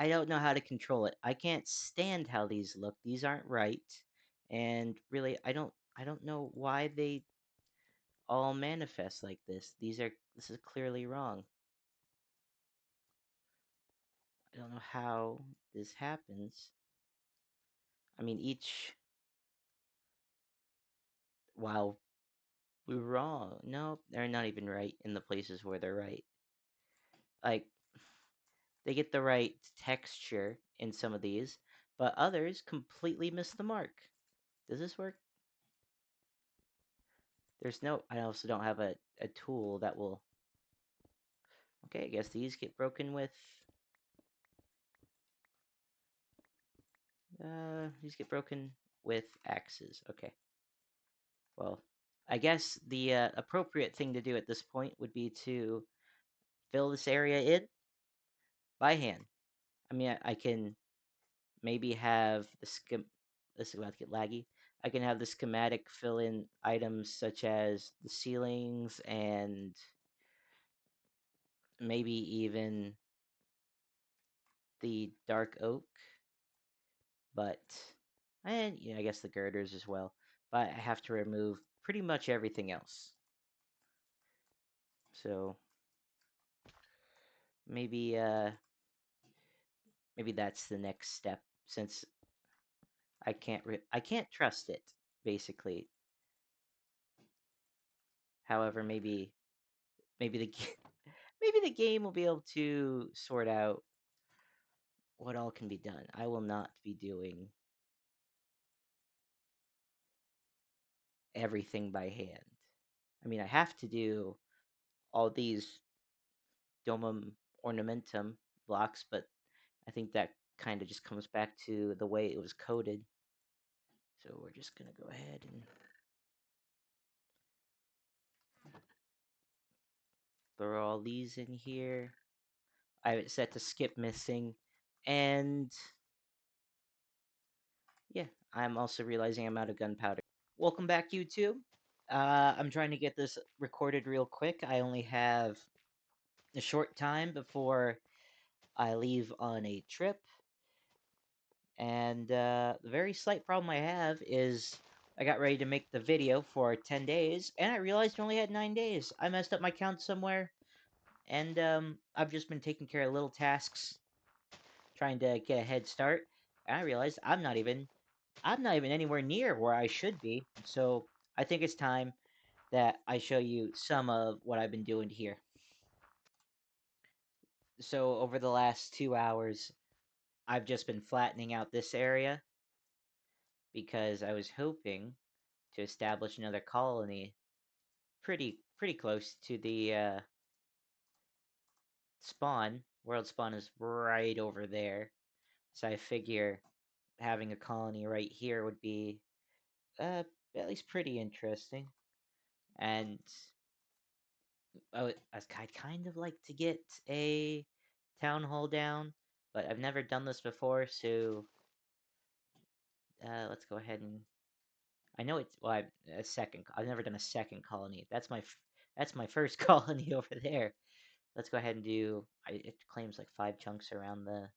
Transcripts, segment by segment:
I don't know how to control it. I can't stand how these look. These aren't right. And really, I don't know why they all manifest like this. This is clearly wrong. I don't know how this happens. I mean, each wow, we're wrong. No, they're not even right in the places where they're right. Like they get the right texture in some of these, but others completely miss the mark. Does this work? There's no. I also don't have a tool that will. Okay, I guess these get broken with. These get broken with axes. Okay. Well, I guess the appropriate thing to do at this point would be to fill this area in by hand. I mean, I can maybe have the schem. This is about to get laggy. I can have the schematic fill in items such as the ceilings and maybe even the dark oak, but and I guess the girders as well. But I have to remove pretty much everything else. So maybe maybe that's the next step since I can't trust it basically. However, maybe maybe the game will be able to sort out what all can be done. I will not be doing everything by hand. I mean, I have to do all these domum ornamentum blocks, but I think that kind of just comes back to the way it was coded. So we're just gonna go ahead and throw all these in here. I have it set to skip missing, and yeah, I'm also realizing I'm out of gunpowder. Welcome back, YouTube. I'm trying to get this recorded real quick. I only have a short time before I leave on a trip, and the very slight problem I have is I got ready to make the video for 10 days, and I realized I only had 9 days. I messed up my count somewhere, and I've just been taking care of little tasks, trying to get a head start, and I realized I'm not even anywhere near where I should be. So I think it's time that I show you some of what I've been doing here. So over the last 2 hours, I've just been flattening out this area because I was hoping to establish another colony pretty close to the spawn. World spawn is right over there, so I figure having a colony right here would be uh, at least pretty interesting. And I'd kind of like to get a town hall down, but I've never done this before, so let's go ahead and. I know it's well, a second. I've never done a second colony. That's my first colony over there. Let's go ahead and do. It claims like 5 chunks around the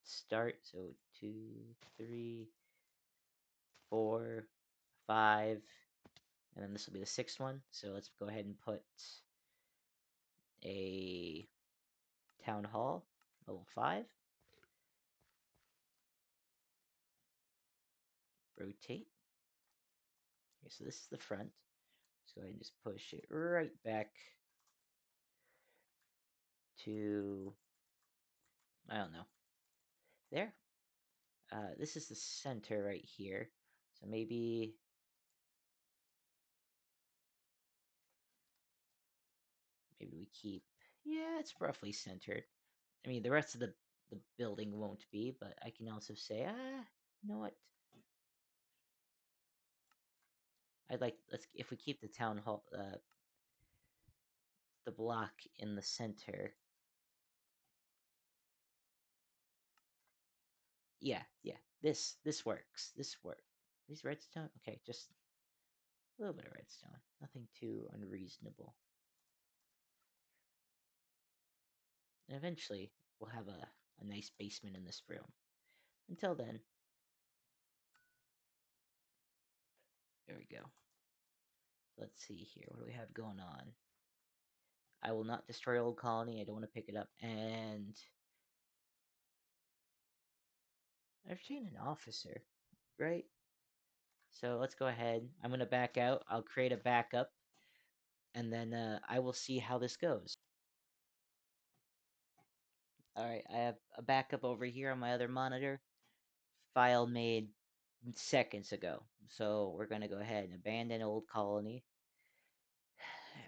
start. So 2, 3, 4, 5, and then this will be the sixth one. So let's go ahead and put a town hall level 5. Rotate. Okay, so this is the front. Let's go ahead and just push it right back to, I don't know, there. This is the center right here. So maybe we keep, yeah, it's roughly centered. I mean, the rest of the building won't be, but I can also say, you know what? I'd like let's if we keep the town hall, the block in the center. Yeah, yeah. This works. This works. These redstone. Okay, just a little bit of redstone. Nothing too unreasonable. And eventually, we'll have a nice basement in this room. Until then, there we go. Let's see here. What do we have going on? I will not destroy Old Colony. I don't want to pick it up. And I've seen an officer, right? So let's go ahead. I'm going to back out. I'll create a backup. And then I will see how this goes. Alright, I have a backup over here on my other monitor. File made seconds ago. So we're going to go ahead and abandon Old Colony.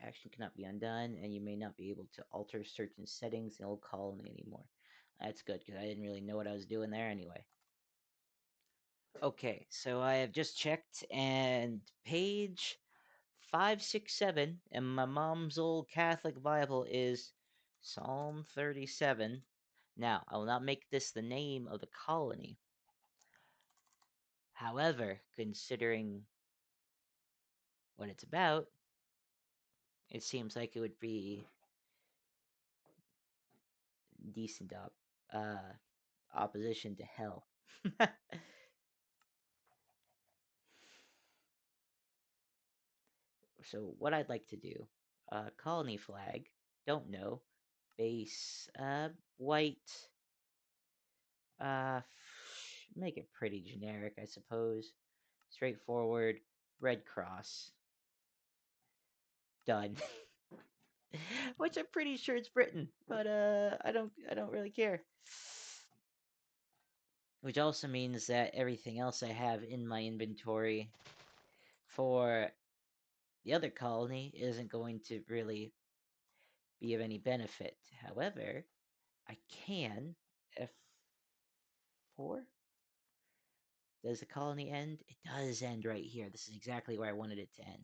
Action cannot be undone, and you may not be able to alter certain settings in Old Colony anymore. That's good, because I didn't really know what I was doing there anyway. Okay, so I have just checked, and page 567 in my mom's old Catholic Bible is Psalm 37. Now, I will not make this the name of the colony. However, considering what it's about, it seems like it would be decent opposition to hell. So what I'd like to do, colony flag, don't know, base, white, make it pretty generic, I suppose. Straightforward, red cross. Done. Which I'm pretty sure it's Britain, but I don't really care. Which also means that everything else I have in my inventory for the other colony isn't going to really be of any benefit. However, I can F4. Does the colony end? It does end right here. This is exactly where I wanted it to end.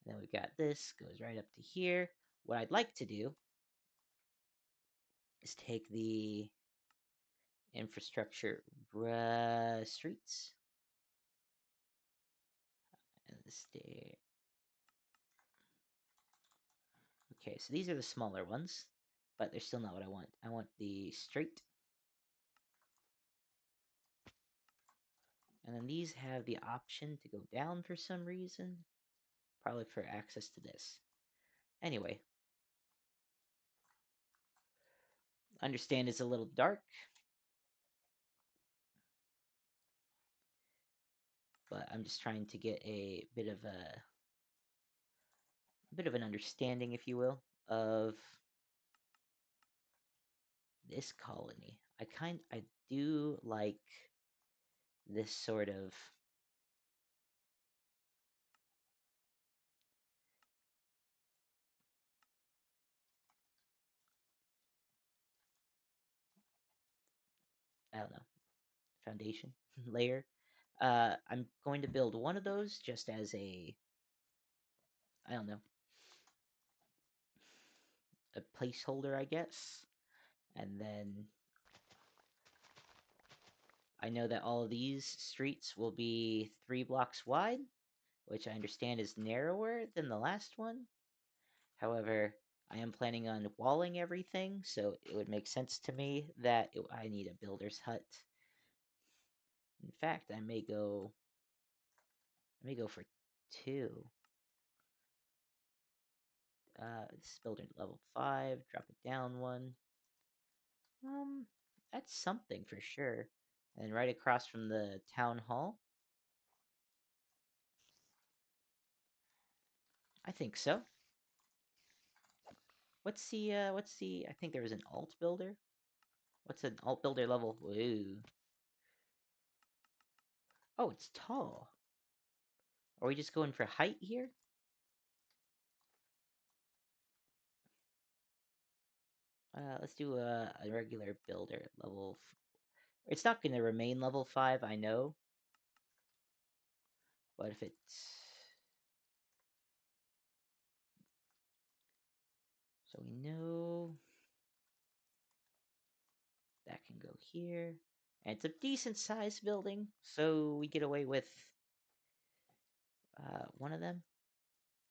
And then we've got this, goes right up to here. What I'd like to do is take the infrastructure streets and the stair. Okay, so these are the smaller ones, but they're still not what I want. I want the straight. And then these have the option to go down for some reason. Probably for access to this. Anyway. Understand it's a little dark. But I'm just trying to get a bit of an understanding, if you will, of this colony. I do like this sort of I don't know, foundation layer. I'm going to build one of those just as I don't know, a placeholder, I guess. And then I know that all of these streets will be 3 blocks wide, which I understand is narrower than the last one. However, I am planning on walling everything, so it would make sense to me that I need a builder's hut. In fact, I may go for 2. This is builder level 5, drop it down 1. That's something for sure. And right across from the town hall. I think so. What's the I think there was an alt builder. What's an alt builder level? Woo. Oh, it's tall. Are we just going for height here? Let's do a regular builder level. It's not going to remain level 5, I know. But if it's... So we know that can go here. And it's a decent sized building, so we get away with one of them.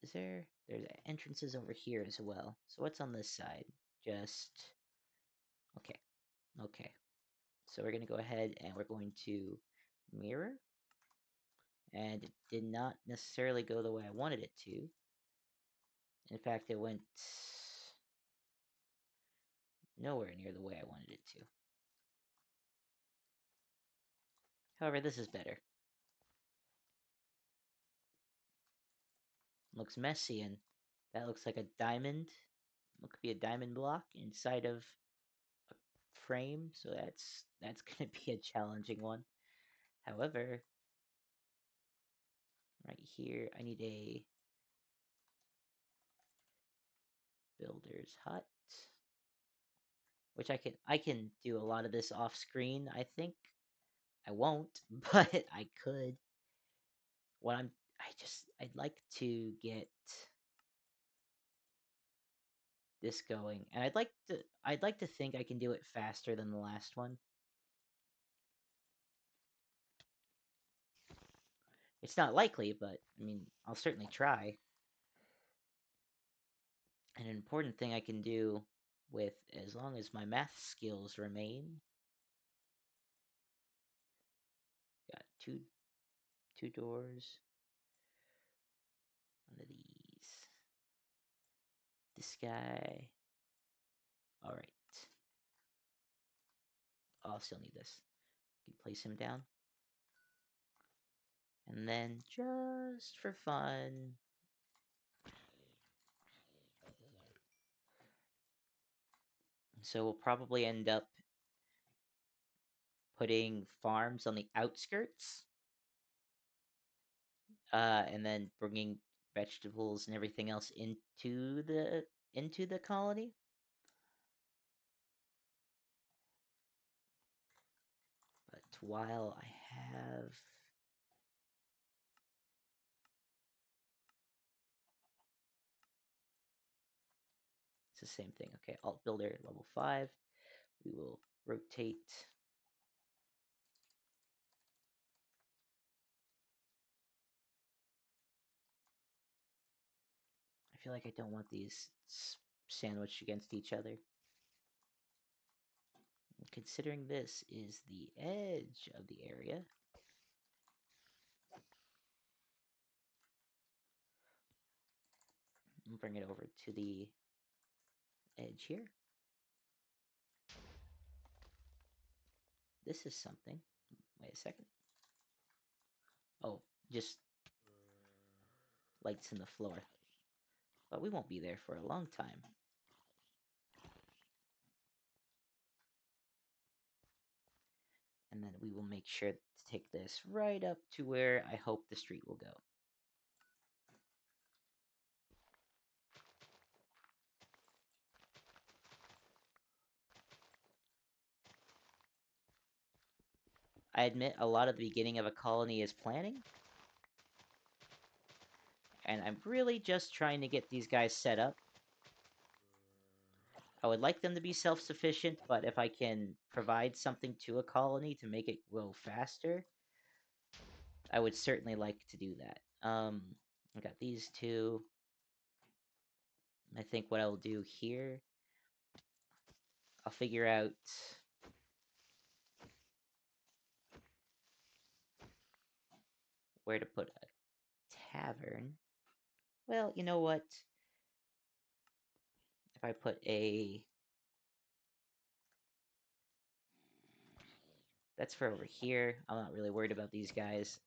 Is there? There's entrances over here as well. So what's on this side? Just... Okay. Okay, so we're going to go ahead and we're going to mirror. And it did not necessarily go the way I wanted it to. In fact, it went nowhere near the way I wanted it to. However, this is better. Looks messy, and that looks like a diamond. It could be a diamond block inside of a frame, so that's gonna be a challenging one. However, right here, I need a builder's hut, which I can do a lot of this off screen. I think I won't, but I could. What I'd like to get this going, and I'd like to think I can do it faster than the last one. It's not likely, but I mean, I'll certainly try. An important thing I can do with, as long as my math skills remain. Got two doors. One of these. This guy. All right. Oh, I'll still need this. I can place him down. And then, just for fun, so we'll probably end up putting farms on the outskirts, and then bringing vegetables and everything else into the colony. But while I have, it's the same thing. Okay, alt builder level 5. We will rotate. I feel like I don't want these sandwiched against each other. Considering this is the edge of the area, and bring it over to the edge here. This is something. Wait a second. Oh, just lights in the floor. But we won't be there for a long time. And then we will make sure to take this right up to where I hope the street will go. I admit a lot of the beginning of a colony is planning. And I'm really just trying to get these guys set up. I would like them to be self-sufficient, but if I can provide something to a colony to make it grow faster, I would certainly like to do that. I got these two. I think what I'll do here, I'll figure out where to put a tavern. Well, you know what? If I put a... That's for over here. I'm not really worried about these guys.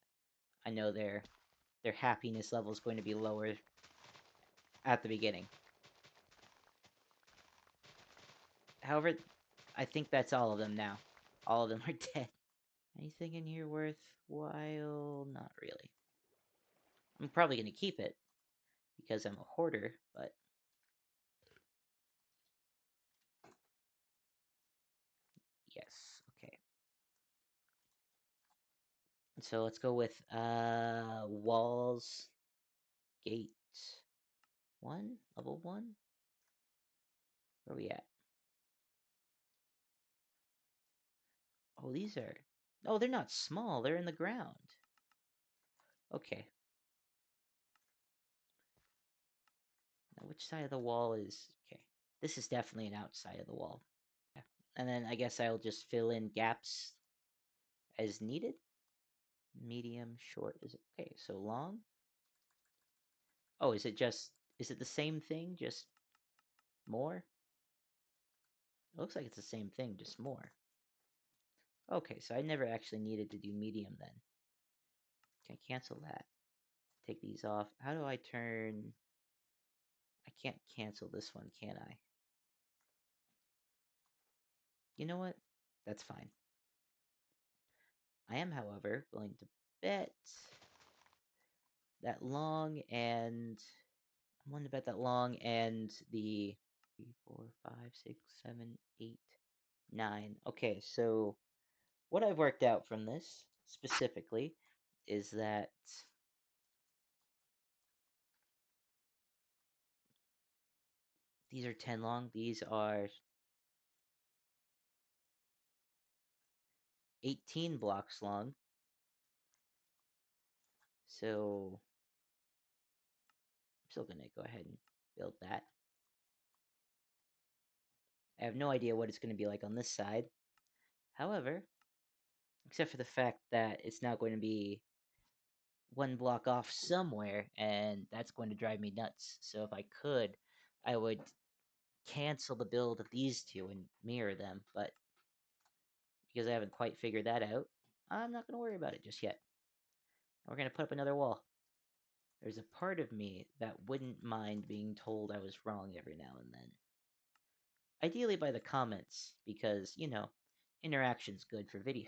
I know their happiness level is going to be lower at the beginning. However, I think that's all of them now. All of them are dead. Anything in here worthwhile? Not really. I'm probably going to keep it because I'm a hoarder, but yes, okay. So let's go with walls, gate 1, level 1. Where are we at? Oh, these are... Oh, they're not small. They're in the ground. Okay. Now, which side of the wall is... Okay. This is definitely an outside of the wall. Yeah. And then I guess I'll just fill in gaps as needed. Medium, short is okay. So long. Oh, is it the same thing, just more? It looks like it's the same thing, just more. Okay, so I never actually needed to do medium then. Can I cancel that? Take these off. How do I turn... I can't cancel this one, can I? You know what? That's fine. I am, however, willing to bet that long and... I'm willing to bet that long and the 3, 4, 5, 6, 7, 8, 9. Okay, so what I've worked out from this specifically is that these are 10 long, these are 18 blocks long. So I'm still going to go ahead and build that. I have no idea what it's going to be like on this side. However, except for the fact that it's now going to be one block off somewhere, and that's going to drive me nuts. So if I could, I would cancel the build of these two and mirror them, but because I haven't quite figured that out, I'm not going to worry about it just yet. We're going to put up another wall. There's a part of me that wouldn't mind being told I was wrong every now and then. Ideally by the comments, because, you know, interaction's good for videos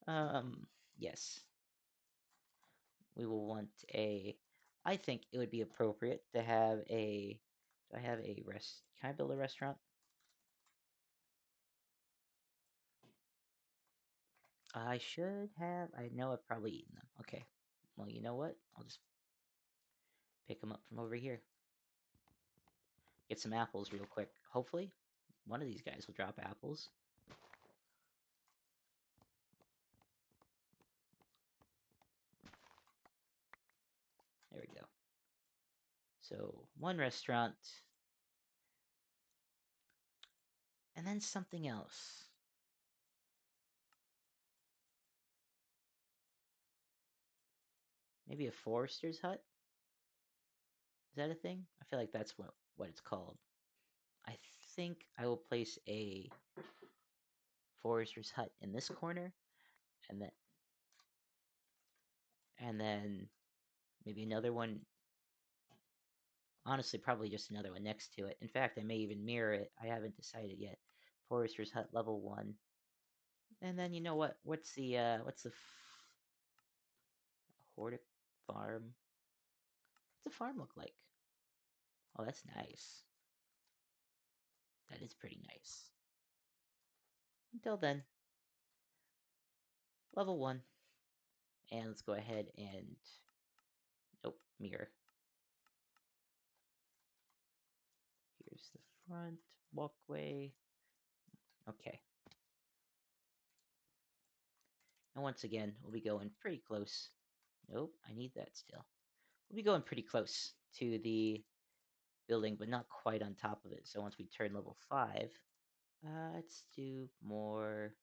now. Yes. We will want a... I think it would be appropriate to have a... Do I have a rest... Can I build a restaurant? I should have... I know I've probably eaten them. Okay. Well, you know what? I'll just pick them up from over here. Get some apples real quick. Hopefully, one of these guys will drop apples. There we go. So, one restaurant. And then something else. Maybe a forester's hut? Is that a thing? I feel like that's what it's called. I think I will place a forester's hut in this corner, and then maybe another one. Honestly, probably just another one next to it. In fact, I may even mirror it. I haven't decided yet. Forester's hut level 1. And then you know what? What's the hortic farm? What's the farm look like? Oh, that's nice. That is pretty nice. Until then, level 1. And let's go ahead and... Nope, mirror. Here's the front walkway. Okay. And once again, we'll be going pretty close. Nope, I need that still. We'll be going pretty close to the building, but not quite on top of it. So once we turn level 5, let's do more...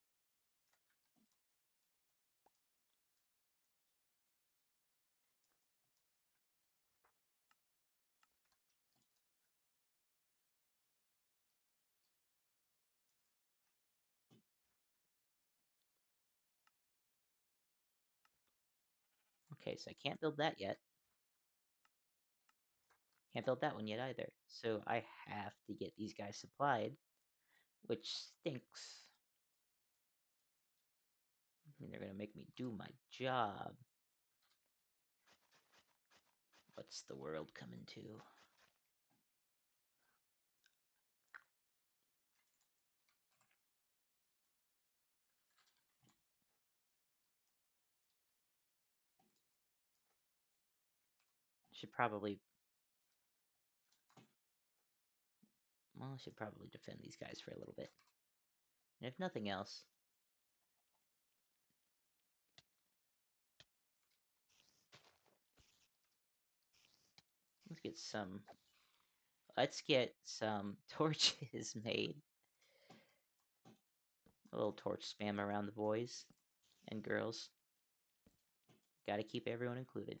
Okay, so I can't build that yet. Can't build that one yet either. So I have to get these guys supplied, which stinks. I mean, they're gonna make me do my job. What's the world coming to? Should probably... Well, I should probably defend these guys for a little bit. And if nothing else... Let's get some torches made. A little torch spam around the boys and girls. Gotta keep everyone included.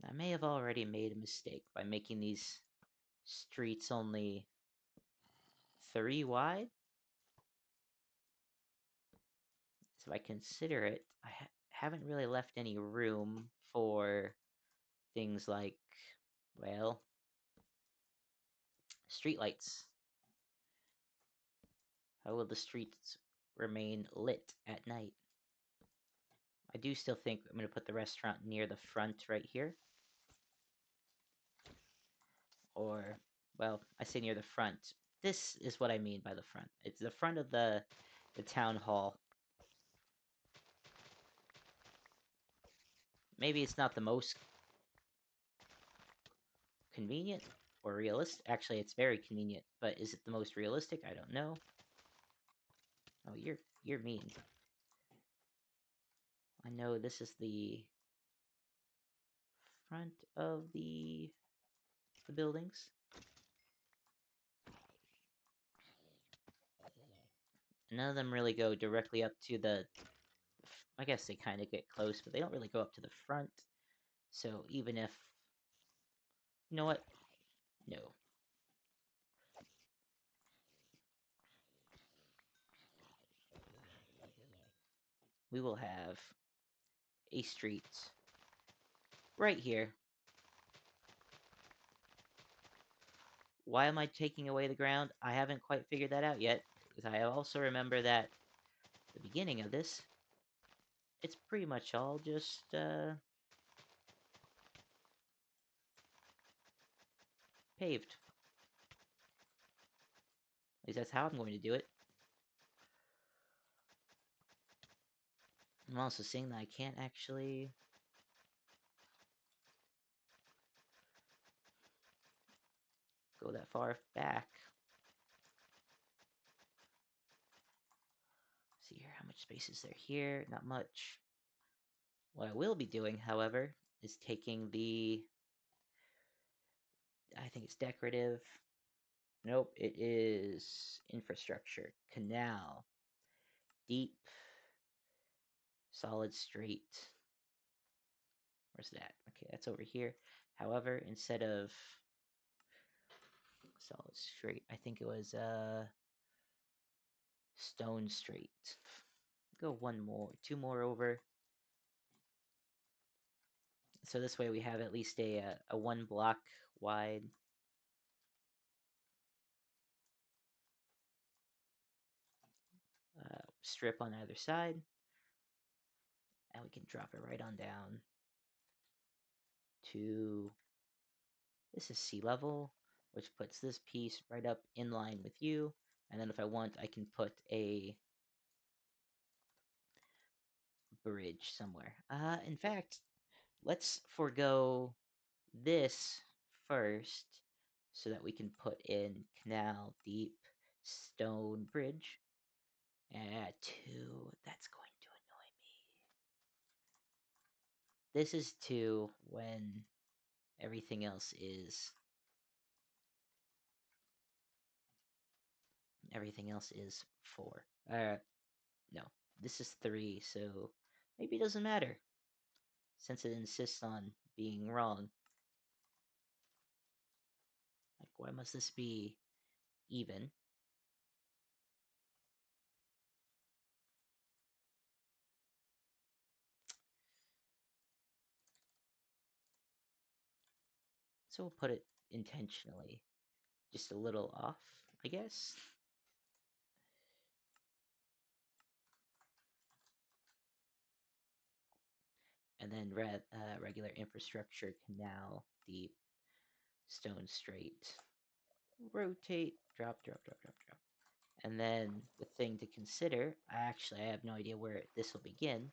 I may have already made a mistake by making these streets only 3 wide. So if I consider it, I haven't really left any room for things like, well, streetlights. How will the streets remain lit at night? I do still think I'm going to put the restaurant near the front right here. Or, well, I say near the front. This is what I mean by the front. It's the front of the town hall. Maybe it's not the most convenient or realistic. Actually, it's very convenient, but is it the most realistic? I don't know. Oh, you're mean. I know this is the front of the buildings. None of them really go directly up to the. I guess they kind of get close, but they don't really go up to the front. So even if, you know what? No. We will have a street right here. Why am I taking away the ground? I haven't quite figured that out yet, because I also remember that the beginning of this, it's pretty much all just, paved. At least that's how I'm going to do it. I'm also seeing that I can't actually go that far back. See here, how much space is there here? Not much. What I will be doing, however, is taking the, I think it's decorative. Nope, it is infrastructure. Canal. Deep. Solid straight. Where's that? Okay, that's over here. However, instead of solid straight, I think it was stone straight. Go one more, two more over. So this way we have at least a 1 block wide strip on either side. And we can drop it right on down to, this is sea level, which puts this piece right up in line with you. And then if I want, I can put a bridge somewhere. In fact, let's forego this first so that we can put in canal, deep, stone, bridge. And 2, that's going to annoy me. This is 2 when everything else is everything else is 4. No, this is 3, so maybe it doesn't matter since it insists on being wrong. Like, why must this be even? So we'll put it intentionally just a little off, I guess. And then regular infrastructure, canal, deep, stone straight, rotate, drop, drop, drop, drop, drop. And then the thing to consider, I have no idea where this will begin,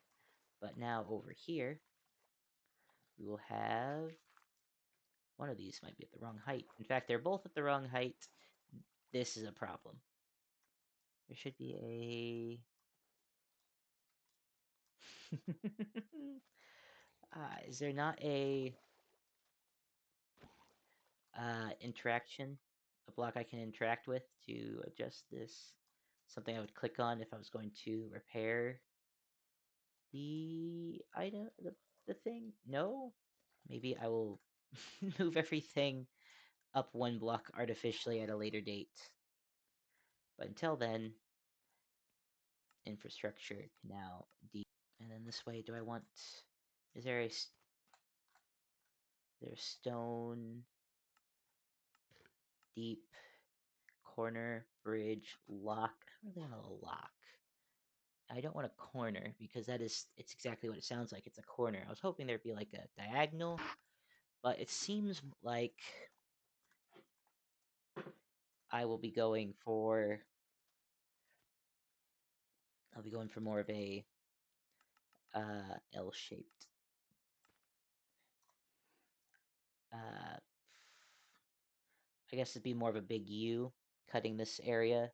but now over here, we will have, one of these might be at the wrong height. In fact, they're both at the wrong height. This is a problem. There should be Is there not a interaction, a block I can interact with to adjust this? Something I would click on if I was going to repair the item, the thing? No? Maybe I will move everything up one block artificially at a later date. But until then, infrastructure now deep. And then this way, do I want, is there there's stone, deep, corner, bridge, lock. I don't really want a lock. I don't want a corner because it's exactly what it sounds like. It's a corner. I was hoping there'd be like a diagonal, but it seems like I will be going for, I'll be going for more of a L-shaped. Uh, I guess it'd be more of a big U, cutting this area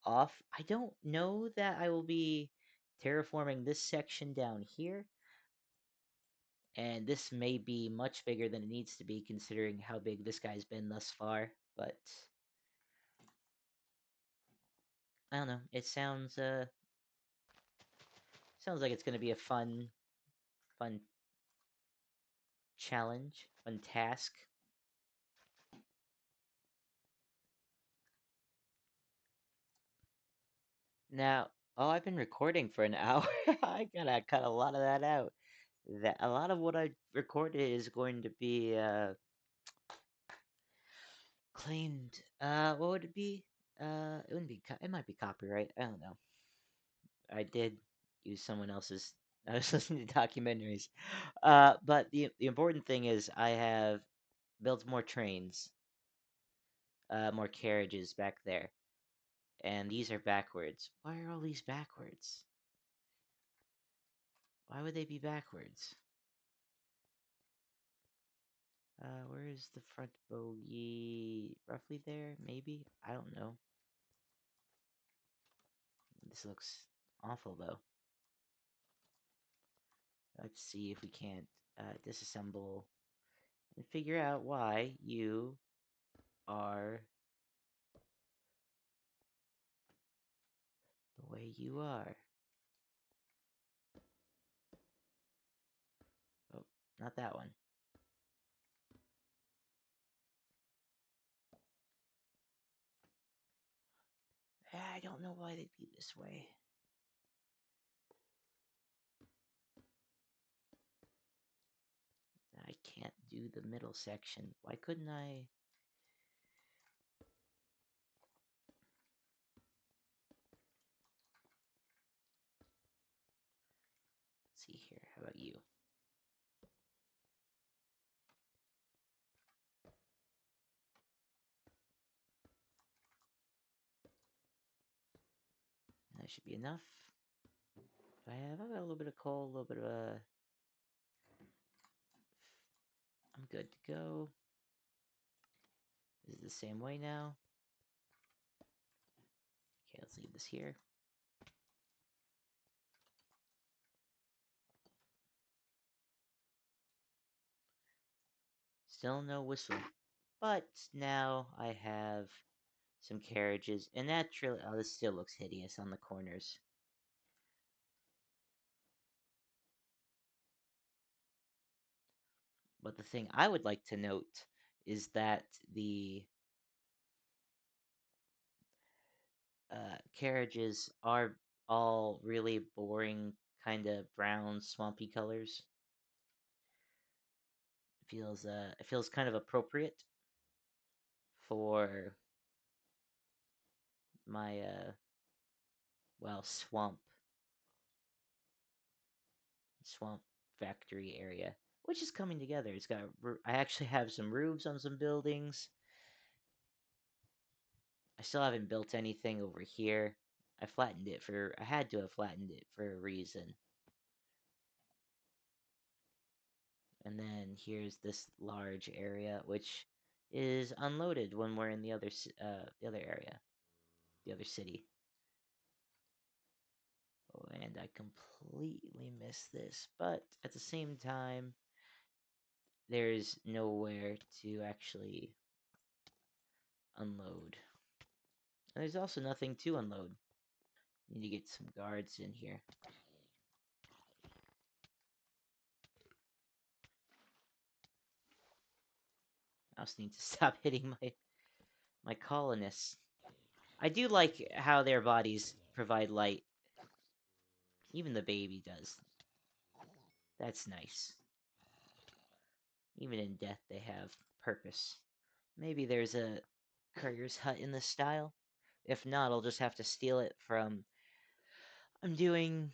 off. I don't know that I will be terraforming this section down here, and this may be much bigger than it needs to be considering how big this guy's been thus far, but I don't know. It sounds like it's going to be a fun challenge, fun task. Now, oh, I've been recording for an hour. I gotta cut a lot of that out. That a lot of what I recorded is going to be claimed. What would it be? It wouldn't be. It might be copyright. I don't know. I did use someone else's. I was listening to documentaries. But the important thing is I have built more trains, more carriages back there, and these are backwards. Why are all these backwards? Why would they be backwards? Where is the front bogey? Roughly there, maybe? I don't know. This looks awful, though. Let's see if we can't disassemble and figure out why you are the way you are. Oh, not that one. I don't know why they'd be this way. I can't do the middle section. Why couldn't I? Let's see here. How about you? That should be enough. I've got a little bit of coal, a little bit of a. I'm good to go. Is it the same way now? Okay, let's leave this here. Still no whistle. But now I have some carriages, and naturally, oh, this still looks hideous on the corners. But the thing I would like to note is that the carriages are all really boring, kind of brown, swampy colors. It feels kind of appropriate for my well, swamp factory area, which is coming together. It's got I actually have some roofs on some buildings. I still haven't built anything over here. I had to have flattened it for a reason. And then here's this large area, which is unloaded when we're in the other area, the other city. and I completely missed this, but at the same time, there's nowhere to actually unload. And there's also nothing to unload. Need to get some guards in here. I also need to stop hitting my colonists. I do like how their bodies provide light. Even the baby does. That's nice. Even in death, they have purpose. Maybe there's a courier's hut in this style. If not, I'll just have to steal it from... I'm doing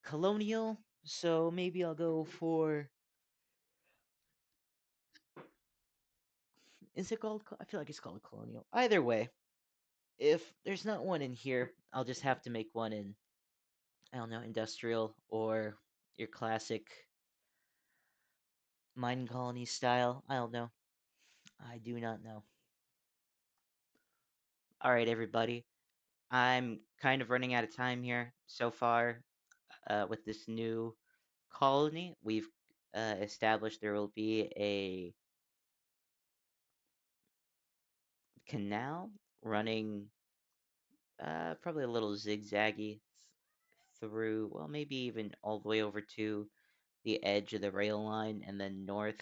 colonial, so maybe I'll go for... Is it called... I feel like it's called colonial. Either way, if there's not one in here, I'll just have to make one in, I don't know, industrial or your classic mine colony style. I don't know. I do not know. Alright, everybody. I'm kind of running out of time here so far with this new colony. We've established there will be a canal running probably a little zigzaggy through, well, maybe even all the way over to the edge of the rail line and then north,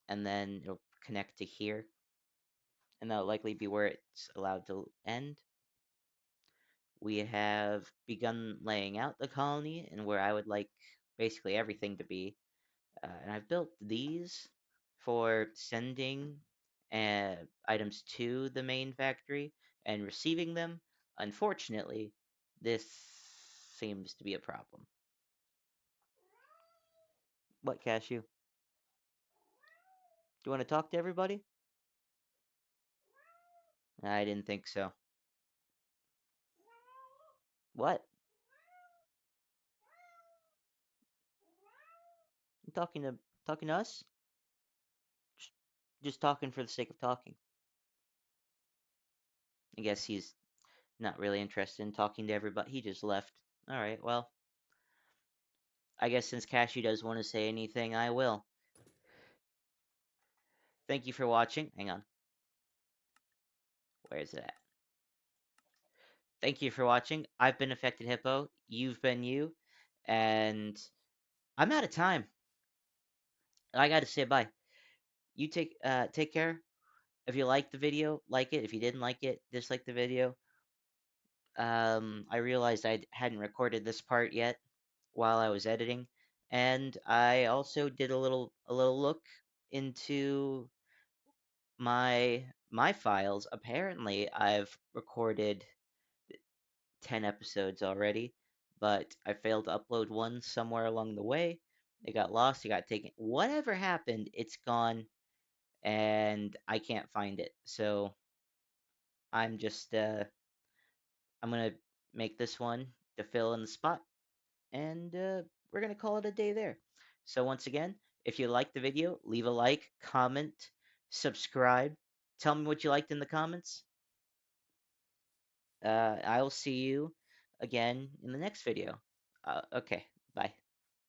and then it'll connect to here. And that'll likely be where it's allowed to end. We have begun laying out the colony and where I would like basically everything to be. And I've built these for sending items to the main factory and receiving them. Unfortunately, this seems to be a problem. What, Cashew? Do you want to talk to everybody? I didn't think so. What? You talking to us? Just, just talking for the sake of talking. I guess he's not really interested in talking to everybody. He just left. All right, well, I guess since Cashew does want to say anything, I will. Thank you for watching. Hang on. Where is it at? Thank you for watching. I've been Affected Hippo. You've been you. And I'm out of time. I gotta say bye. You take care. If you liked the video, like it. If you didn't like it, dislike the video. I realized I hadn't recorded this part yet while I was editing, and I also did a little look into my files. Apparently, I've recorded 10 episodes already, but I failed to upload one somewhere along the way. It got lost, it got taken. Whatever happened, it's gone, and I can't find it. So I'm just I'm gonna make this one to fill in the spot, and we're gonna call it a day there. So once again, if you liked the video, leave a like, comment, subscribe. Tell me what you liked in the comments. I will see you again in the next video. Okay.